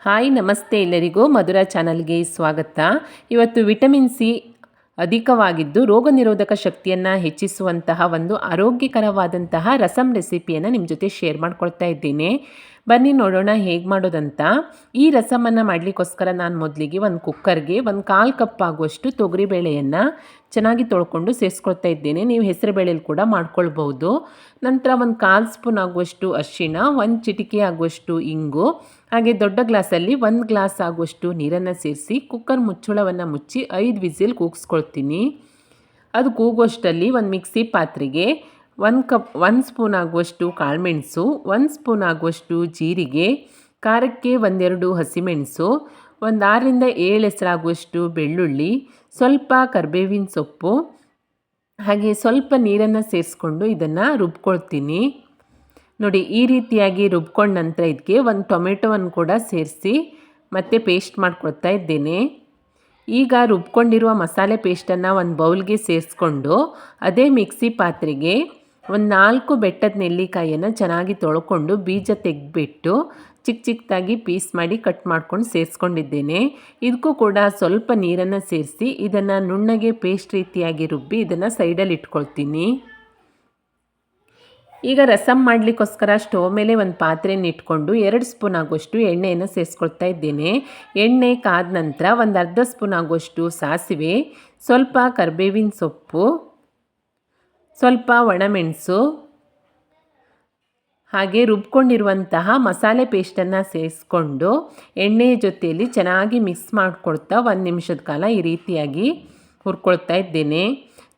Hi ನಮಸ್ತೆ ಎಲ್ಲರಿಗೂ ಮಧುರ ಚಾನಲ್ಗೆ ಸ್ವಾಗತ. ಇವತ್ತು ವಿಟಮಿನ್ ಸಿ ಅಧಿಕವಾಗಿದ್ದು ರೋಗ ನಿರೋಧಕ ಶಕ್ತಿಯನ್ನು ಹೆಚ್ಚಿಸುವಂತಹ ಒಂದು ಆರೋಗ್ಯಕರವಾದಂತಹ ರಸಂ ರೆಸಿಪಿಯನ್ನು ನಿಮ್ಮ ಜೊತೆ ಶೇರ್ ಮಾಡ್ಕೊಳ್ತಾ ಇದ್ದೀನಿ. ಬನ್ನಿ ನೋಡೋಣ ಹೇಗೆ ಮಾಡೋದಂತ. ಈ ರಸಮನ್ನು ಮಾಡಲಿಕ್ಕೋಸ್ಕರ ನಾನು ಮೊದಲಿಗೆ ಒಂದು ಕುಕ್ಕರ್ಗೆ 1/4 ಕಪ್ ಆಗುವಷ್ಟು ತೊಗರಿಬೇಳೆಯನ್ನು ಚೆನ್ನಾಗಿ ತೊಳ್ಕೊಂಡು ಸೇರಿಸ್ಕೊಳ್ತಾ ಇದ್ದೇನೆ. ನೀವು ಹೆಸರುಬೇಳೆಯಲ್ಲಿ ಕೂಡ ಮಾಡ್ಕೊಳ್ಬೋದು. ನಂತರ 1/4 ಸ್ಪೂನ್ ಆಗುವಷ್ಟು ಅರಿಶಿಣ, 1 ಚಿಟಿಕೆ ಆಗುವಷ್ಟು ಇಂಗು, ಹಾಗೆ ದೊಡ್ಡ ಗ್ಲಾಸಲ್ಲಿ 1 ಗ್ಲಾಸ್ ಆಗುವಷ್ಟು ನೀರನ್ನು ಸೇರಿಸಿ ಕುಕ್ಕರ್ ಮುಚ್ಚಳವನ್ನು ಮುಚ್ಚಿ 5 ವಿಸಿಲ್ ಕೂಗಿಸ್ಕೊಳ್ತೀನಿ. ಅದು ಕೂಗುವಷ್ಟರಲ್ಲಿ ಒಂದು ಮಿಕ್ಸಿ ಪಾತ್ರೆಗೆ 1 ಸ್ಪೂನ್ ಆಗುವಷ್ಟು ಕಾಳುಮೆಣಸು, 1 ಸ್ಪೂನ್ ಆಗುವಷ್ಟು ಜೀರಿಗೆ, ಖಾರಕ್ಕೆ 1-2 ಹಸಿಮೆಣಸು, 6ರಿಂದ 7 ಹೆಸರಾಗುವಷ್ಟು ಬೆಳ್ಳುಳ್ಳಿ, ಸ್ವಲ್ಪ ಕರಿಬೇವಿನ ಸೊಪ್ಪು, ಹಾಗೆ ಸ್ವಲ್ಪ ನೀರನ್ನು ಸೇರಿಸ್ಕೊಂಡು ಇದನ್ನು ರುಬ್ಕೊಳ್ತೀನಿ. ನೋಡಿ, ಈ ರೀತಿಯಾಗಿ ರುಬ್ಕೊಂಡ ನಂತರ ಇದಕ್ಕೆ 1 ಟೊಮೆಟೊವನ್ನು ಕೂಡ ಸೇರಿಸಿ ಮತ್ತೆ ಪೇಸ್ಟ್ ಮಾಡ್ಕೊಳ್ತಾ ಇದ್ದೇನೆ. ಈಗ ರುಬ್ಕೊಂಡಿರುವ ಮಸಾಲೆ ಪೇಸ್ಟನ್ನು ಒಂದು ಬೌಲ್ಗೆ ಸೇರಿಸ್ಕೊಂಡು ಅದೇ ಮಿಕ್ಸಿ ಪಾತ್ರೆಗೆ 4 ಬೆಟ್ಟದ ನೆಲ್ಲಿಕಾಯಿಯನ್ನು ಚೆನ್ನಾಗಿ ತೊಳ್ಕೊಂಡು ಬೀಜ ತೆಗೆದ್ಬಿಟ್ಟು ಚಿಕ್ಕದಾಗಿ ಪೀಸ್ ಮಾಡಿ ಕಟ್ ಮಾಡ್ಕೊಂಡು ಸೇರಿಸ್ಕೊಂಡಿದ್ದೇನೆ. ಇದಕ್ಕೂ ಕೂಡ ಸ್ವಲ್ಪ ನೀರನ್ನು ಸೇರಿಸಿ ಇದನ್ನು ನುಣ್ಣಗೆ ಪೇಸ್ಟ್ ರೀತಿಯಾಗಿ ರುಬ್ಬಿ ಇದನ್ನು ಸೈಡಲ್ಲಿ ಇಟ್ಕೊಳ್ತೀನಿ. ಈಗ ರಸಂ ಮಾಡಲಿಕ್ಕೋಸ್ಕರ ಸ್ಟವ್ ಮೇಲೆ ಒಂದು ಪಾತ್ರೆಯನ್ನು ಇಟ್ಕೊಂಡು 2 ಸ್ಪೂನ್ ಆಗುವಷ್ಟು ಎಣ್ಣೆಯನ್ನು ಸೇರಿಸ್ಕೊಳ್ತಾ ಇದ್ದೇನೆ. ಎಣ್ಣೆ ಕಾದ ನಂತರ 1/2 ಸ್ಪೂನ್ ಆಗುವಷ್ಟು ಸಾಸಿವೆ, ಸ್ವಲ್ಪ ಕರಿಬೇವಿನ ಸೊಪ್ಪು, ಸ್ವಲ್ಪ ಒಣಮೆಣಸು, ಹಾಗೆ ರುಬ್ಕೊಂಡಿರುವಂತಹ ಮಸಾಲೆ ಪೇಸ್ಟನ್ನು ಸೇರಿಸ್ಕೊಂಡು ಎಣ್ಣೆಯ ಜೊತೆಯಲ್ಲಿ ಚೆನ್ನಾಗಿ ಮಿಕ್ಸ್ ಮಾಡಿಕೊಳ್ತಾ 1 ನಿಮಿಷದ ಕಾಲ ಈ ರೀತಿಯಾಗಿ ಹುರ್ಕೊಳ್ತಾ ಇದ್ದೇನೆ.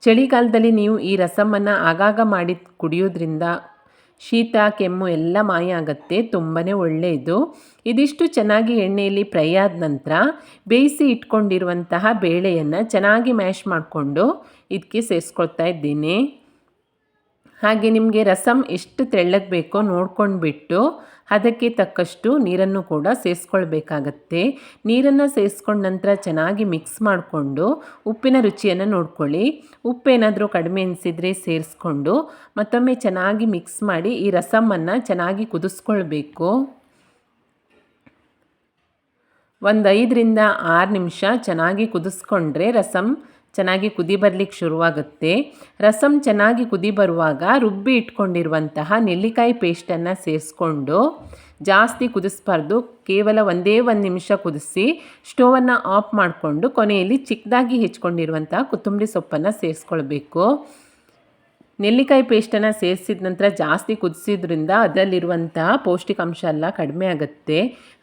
ಚಳಿಗಾಲದಲ್ಲಿ ನೀವು ಈ ರಸಮನ್ನು ಆಗಾಗ ಮಾಡಿ ಕುಡಿಯೋದ್ರಿಂದ ಶೀತ ಕೆಮ್ಮು ಎಲ್ಲ ಮಾಯ ಆಗುತ್ತೆ. ತುಂಬಾ ಒಳ್ಳೆಯದು. ಇದಿಷ್ಟು ಚೆನ್ನಾಗಿ ಎಣ್ಣೆಯಲ್ಲಿ ಫ್ರೈ ಆದ ನಂತರ ಬೇಯಿಸಿ ಇಟ್ಕೊಂಡಿರುವಂತಹ ಬೇಳೆಯನ್ನು ಚೆನ್ನಾಗಿ ಮ್ಯಾಶ್ ಮಾಡಿಕೊಂಡು ಇದಕ್ಕೆ ಸೇರಿಸ್ಕೊಳ್ತಾ ಇದ್ದೀನಿ. ಹಾಗೆ ನಿಮಗೆ ರಸಂ ಎಷ್ಟು ತೆಳ್ಳಗೆ ಬೇಕೋ ನೋಡ್ಕೊಂಡ್ಬಿಟ್ಟು ಅದಕ್ಕೆ ತಕ್ಕಷ್ಟು ನೀರನ್ನು ಕೂಡ ಸೇರಿಸ್ಕೊಳ್ಬೇಕಾಗತ್ತೆ. ನೀರನ್ನು ಸೇರಿಸ್ಕೊಂಡ ನಂತರ ಚೆನ್ನಾಗಿ ಮಿಕ್ಸ್ ಮಾಡಿಕೊಂಡು ಉಪ್ಪಿನ ರುಚಿಯನ್ನು ನೋಡ್ಕೊಳ್ಳಿ. ಉಪ್ಪೇನಾದರೂ ಕಡಿಮೆ ಅನಿಸಿದರೆ ಸೇರಿಸ್ಕೊಂಡು ಮತ್ತೊಮ್ಮೆ ಚೆನ್ನಾಗಿ ಮಿಕ್ಸ್ ಮಾಡಿ ಈ ರಸಮನ್ನು ಚೆನ್ನಾಗಿ ಕುದಿಸ್ಕೊಳ್ಬೇಕು. 5ರಿಂದ 6 ನಿಮಿಷ ಚೆನ್ನಾಗಿ ಕುದಿಸ್ಕೊಂಡ್ರೆ ರಸಂ ಚೆನ್ನಾಗಿ ಕುದಿ ಬರಲಿಕ್ಕೆ ಶುರುವಾಗುತ್ತೆ. ರಸಂ ಚೆನ್ನಾಗಿ ಕುದಿ ಬರುವಾಗ ರುಬ್ಬಿ ಇಟ್ಕೊಂಡಿರುವಂತಹ ನೆಲ್ಲಿಕಾಯಿ ಪೇಸ್ಟನ್ನು ಸೇರಿಸ್ಕೊಂಡು ಜಾಸ್ತಿ ಕುದಿಸ್ಬಾರ್ದು. ಕೇವಲ 1 ನಿಮಿಷ ಕುದಿಸಿ ಸ್ಟೋವನ್ನು ಆಫ್ ಮಾಡಿಕೊಂಡು ಕೊನೆಯಲ್ಲಿ ಚಿಕ್ಕದಾಗಿ ಹೆಚ್ಕೊಂಡಿರುವಂತಹ ಕೊತ್ತಂಬರಿ ಸೊಪ್ಪನ್ನು ಸೇರಿಸ್ಕೊಳ್ಬೇಕು. ನೆಲ್ಲಿಕಾಯಿ ಪೇಸ್ಟನ್ನು ಸೇರಿಸಿದ ನಂತರ ಜಾಸ್ತಿ ಕುದಿಸಿದ್ರಿಂದ ಅದರಲ್ಲಿರುವಂತಹ ಪೌಷ್ಟಿಕಾಂಶ ಎಲ್ಲ ಕಡಿಮೆ ಆಗುತ್ತೆ.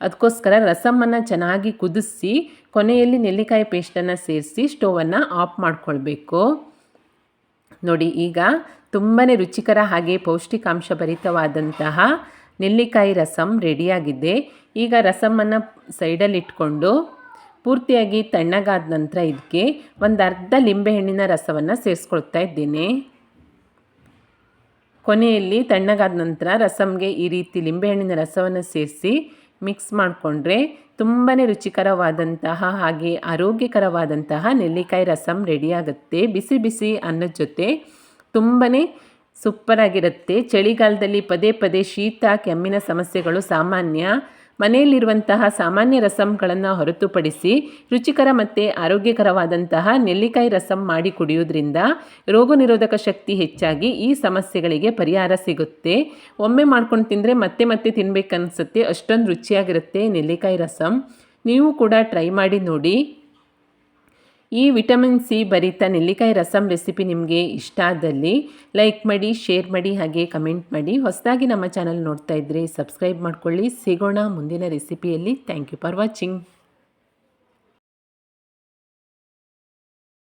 ಅದಕ್ಕೋಸ್ಕರ ರಸಮನ್ನು ಚೆನ್ನಾಗಿ ಕುದಿಸಿ ಕೊನೆಯಲ್ಲಿ ನೆಲ್ಲಿಕಾಯಿ ಪೇಸ್ಟನ್ನು ಸೇರಿಸಿ ಸ್ಟೋವನ್ನು ಆಫ್ ಮಾಡಿಕೊಳ್ಬೇಕು. ನೋಡಿ, ಈಗ ತುಂಬಾ ರುಚಿಕರ ಹಾಗೆ ಪೌಷ್ಟಿಕಾಂಶ ಭರಿತವಾದಂತಹ ನೆಲ್ಲಿಕಾಯಿ ರಸಂ ರೆಡಿಯಾಗಿದೆ. ಈಗ ರಸಮನ್ನು ಸೈಡಲ್ಲಿ ಇಟ್ಕೊಂಡು ಪೂರ್ತಿಯಾಗಿ ತಣ್ಣಗಾದ ನಂತರ ಇದಕ್ಕೆ 1/2 ಲಿಂಬೆಹಣ್ಣಿನ ರಸವನ್ನು ಸೇರಿಸ್ಕೊಳ್ತಾ ಇದ್ದೇನೆ. ಕೊನೆಯಲ್ಲಿ ತಣ್ಣಗಾದ ನಂತರ ರಸಂಗೆ ಈ ರೀತಿ ಲಿಂಬೆಹಣ್ಣಿನ ರಸವನ್ನು ಸೇರಿಸಿ ಮಿಕ್ಸ್ ಮಾಡಿಕೊಂಡ್ರೆ ತುಂಬಾ ರುಚಿಕರವಾದಂತಹ ಹಾಗೆ ಆರೋಗ್ಯಕರವಾದಂತಹ ನೆಲ್ಲಿಕಾಯಿ ರಸಂ ರೆಡಿಯಾಗುತ್ತೆ. ಬಿಸಿ ಬಿಸಿ ಅನ್ನದ ಜೊತೆ ತುಂಬಾ ಸೂಪರಾಗಿರುತ್ತೆ. ಚಳಿಗಾಲದಲ್ಲಿ ಪದೇ ಪದೇ ಶೀತ ಕೆಮ್ಮಿನ ಸಮಸ್ಯೆಗಳು ಸಾಮಾನ್ಯ. ಮನೆಯಲ್ಲಿರುವಂತಹ ಸಾಮಾನ್ಯ ರಸಂಗಳನ್ನು ಹೊರತುಪಡಿಸಿ ರುಚಿಕರ ಮತ್ತು ಆರೋಗ್ಯಕರವಾದಂತಹ ನೆಲ್ಲಿಕಾಯಿ ರಸಂ ಮಾಡಿ ಕುಡಿಯೋದ್ರಿಂದ ರೋಗ ನಿರೋಧಕ ಶಕ್ತಿ ಹೆಚ್ಚಾಗಿ ಈ ಸಮಸ್ಯೆಗಳಿಗೆ ಪರಿಹಾರ ಸಿಗುತ್ತೆ. ಒಮ್ಮೆ ಮಾಡ್ಕೊಂಡು ತಿಂದರೆ ಮತ್ತೆ ಮತ್ತೆ ತಿನ್ನಬೇಕನ್ನಿಸುತ್ತೆ. ಅಷ್ಟೊಂದು ರುಚಿಯಾಗಿರುತ್ತೆ ನೆಲ್ಲಿಕಾಯಿ ರಸಂ. ನೀವು ಕೂಡ ಟ್ರೈ ಮಾಡಿ ನೋಡಿ. ಈ ವಿಟಮಿನ್ ಸಿ ಭರಿತ ನೆಲ್ಲಿಕಾಯಿ ರಸಂ ರೆಸಿಪಿ ನಿಮಗೆ ಇಷ್ಟ ಆದಲ್ಲಿ ಲೈಕ್ ಮಾಡಿ, ಶೇರ್ ಮಾಡಿ, ಹಾಗೆ ಕಮೆಂಟ್ ಮಾಡಿ. ಹೊಸದಾಗಿ ನಮ್ಮ ಚಾನಲ್ ನೋಡ್ತಾ ಇದ್ದರೆ ಸಬ್ಸ್ಕ್ರೈಬ್ ಮಾಡ್ಕೊಳ್ಳಿ. ಸಿಗೋಣ ಮುಂದಿನ ರೆಸಿಪಿಯಲ್ಲಿ. Thank you for watching.